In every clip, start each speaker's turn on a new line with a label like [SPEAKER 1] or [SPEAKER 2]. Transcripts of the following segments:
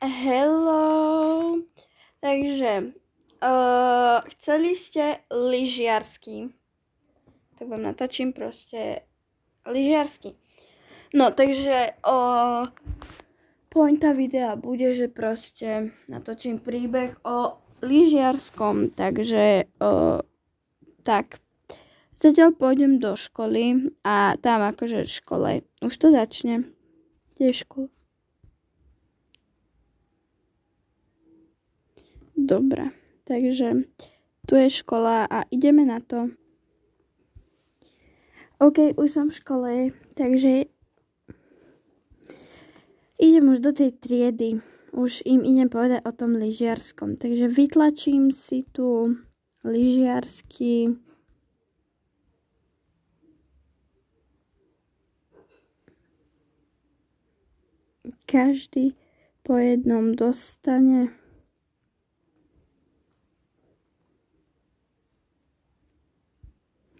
[SPEAKER 1] Hello. Takže chceli ste lyžiarsky. Tak vám natočím proste lyžiarsky. No, takže pointa videa bude, že proste natočím príbeh o lyžiarskom. Takže tak. Zatiaľ pôjdem do školy a tam akože v škole. Už to začne. Kde je škola? Dobre, takže tu je škola a ideme na to. OK, už som v škole, takže idem už do tej triedy. Už im idem povedať o tom lyžiarskom. Takže vytlačím si tu lyžiarsky. Každý po jednom dostane.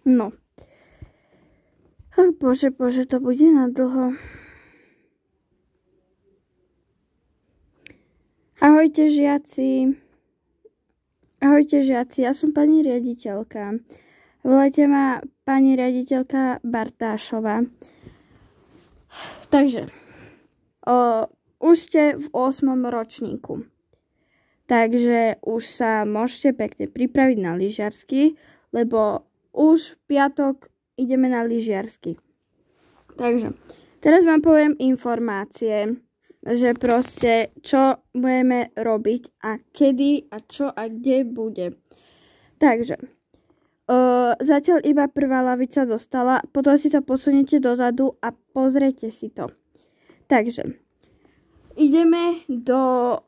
[SPEAKER 1] No. Bože, to bude na dlho. Ahojte žiaci. Ja som pani riaditeľka. Volajte ma pani riaditeľka Bartášová. Takže, už ste v 8. ročníku. Takže už sa môžete pekne pripraviť na lyžiarsky, lebo už v piatok ideme na lyžiarsky. Takže, teraz vám poviem informácie, že proste čo budeme robiť a kedy a čo a kde bude. Takže, zatiaľ iba prvá lavica dostala, potom si to posuniete dozadu a pozrite si to. Takže, ideme do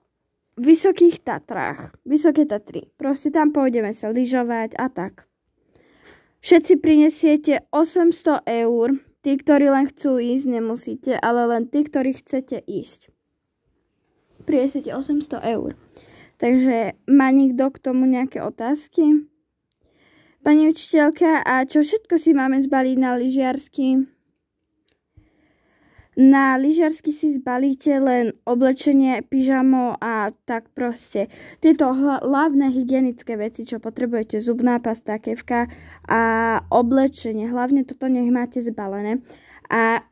[SPEAKER 1] Vysokých Tatrách. Vysoké Tatry. Proste tam pôjdeme sa lyžovať a tak. Všetci prinesiete 800 eur. Tí, ktorí len chcú ísť, nemusíte, ale len tí, ktorí chcete ísť. Prinesiete 800 eur. Takže má niekto k tomu nejaké otázky? Pani učiteľka, a čo všetko si máme zbaliť na lyžiarsky? Na lyžiarsky si zbalíte len oblečenie, pyžamo a tak proste. Tieto hlavné hygienické veci, čo potrebujete, zubná pasta, kefka a oblečenie. Hlavne toto nech máte zbalené. A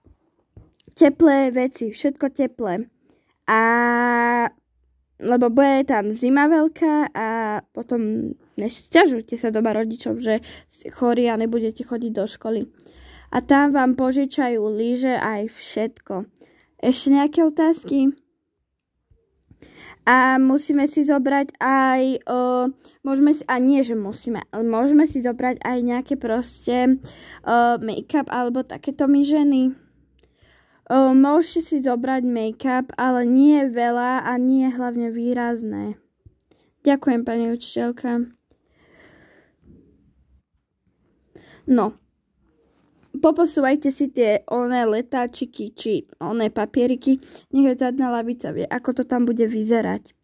[SPEAKER 1] teplé veci, všetko teplé. A lebo bude tam zima veľká a potom nesťažujte sa doma rodičov, že ste chorí a nebudete chodiť do školy. A tam vám požičajú lyže aj všetko. Ešte nejaké otázky? A musíme si zobrať aj, môžeme si zobrať aj nejaké proste make-up alebo takéto my ženy. Môžete si zobrať make-up, ale nie veľa a nie hlavne výrazné. Ďakujem, pani učiteľka. No. Poposúvajte si tie letáčiky či papieriky. Nech zadná lavica vie, ako to tam bude vyzerať.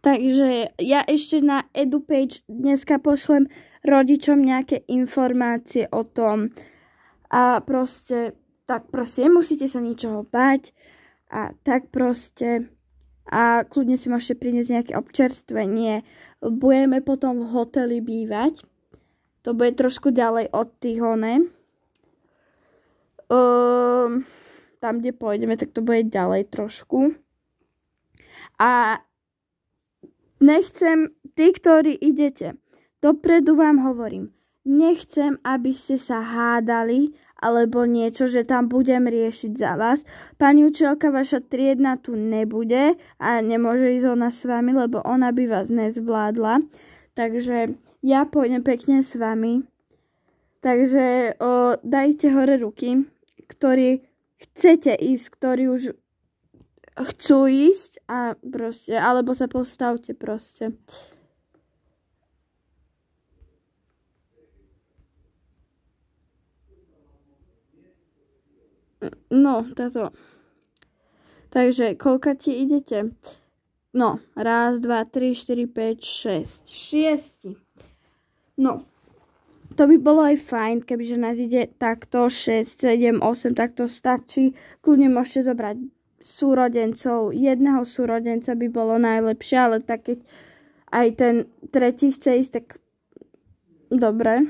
[SPEAKER 1] Takže ja ešte na EduPage dneska pošlem rodičom nejaké informácie o tom. A proste, nemusíte sa ničoho bať. A tak proste. A kľudne si môžete priniesť nejaké občerstvenie. Budeme potom v hoteli bývať. To bude trošku ďalej od Tihone. Tam, kde pôjdeme, tak to bude ďalej trošku. A nechcem, tí, ktorí idete, dopredu vám hovorím, nechcem, aby ste sa hádali, alebo niečo, že tam budem riešiť za vás. Pani učiteľka, vaša triedna tu nebude a nemôže ísť ona s vami, lebo ona by vás nezvládla. Takže ja pôjdem pekne s vami. Takže dajte hore ruky, ktorí chcete ísť, ktorí už chcú ísť a proste, alebo sa postavte proste. No, táto. Takže, koľka ti idete? No, 1, 2, 3, 4, 5, 6. 6. No, to by bolo aj fajn, kebyže nás ide takto 6, 7, 8, tak to stačí. Kľudne môžete zobrať súrodencov. Jedného súrodenca by bolo najlepšie, ale tak keď aj ten tretí chce ísť, tak dobre.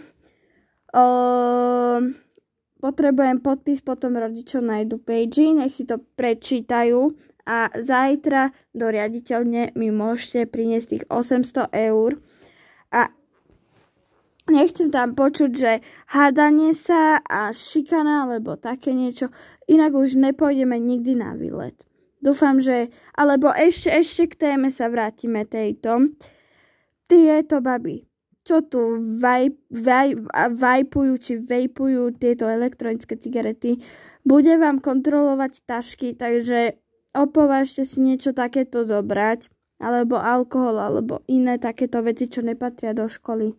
[SPEAKER 1] Potrebujem podpis, potom rodičov nájdu page, nech si to prečítajú a zajtra do riaditeľne mi môžete priniesť tých 800 eur a nechcem tam počuť, že hádanie sa a šikana alebo také niečo, inak už nepôjdeme nikdy na výlet. Dúfam, že, alebo ešte k téme sa vrátime tejto. Tieto baby, čo tu vajpujú či vejpujú tieto elektronické cigarety, bude vám kontrolovať tašky, takže opovažte si niečo takéto zobrať, alebo alkohol, alebo iné takéto veci, čo nepatria do školy.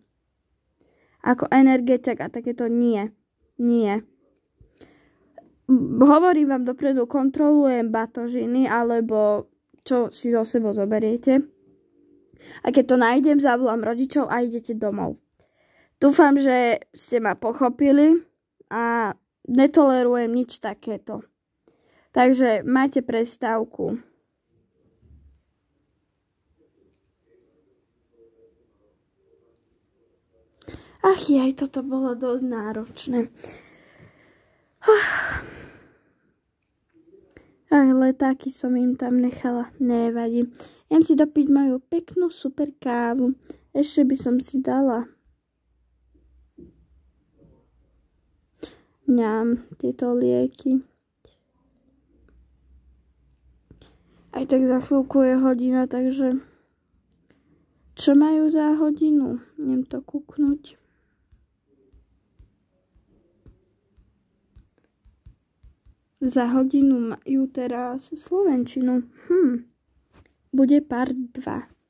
[SPEAKER 1] Ako energetik a takéto nie. Nie. Hovorím vám dopredu, kontrolujem batožiny, alebo čo si so sebou zoberiete. A keď to nájdem, zavolám rodičov a idete domov. Dúfam, že ste ma pochopili a netolerujem nič takéto. Takže majte prestávku. Ach jaj, toto bolo dosť náročné. Ach, letáky som im tam nechala. Nevadí. Idem si dopiť moju peknú super kávu. Ešte by som si dala tieto lieky. Aj tak za chvíľku je hodina, takže čo majú za hodinu? Idem to kúknuť. Za hodinu majú teraz slovenčinu. Bude part 2.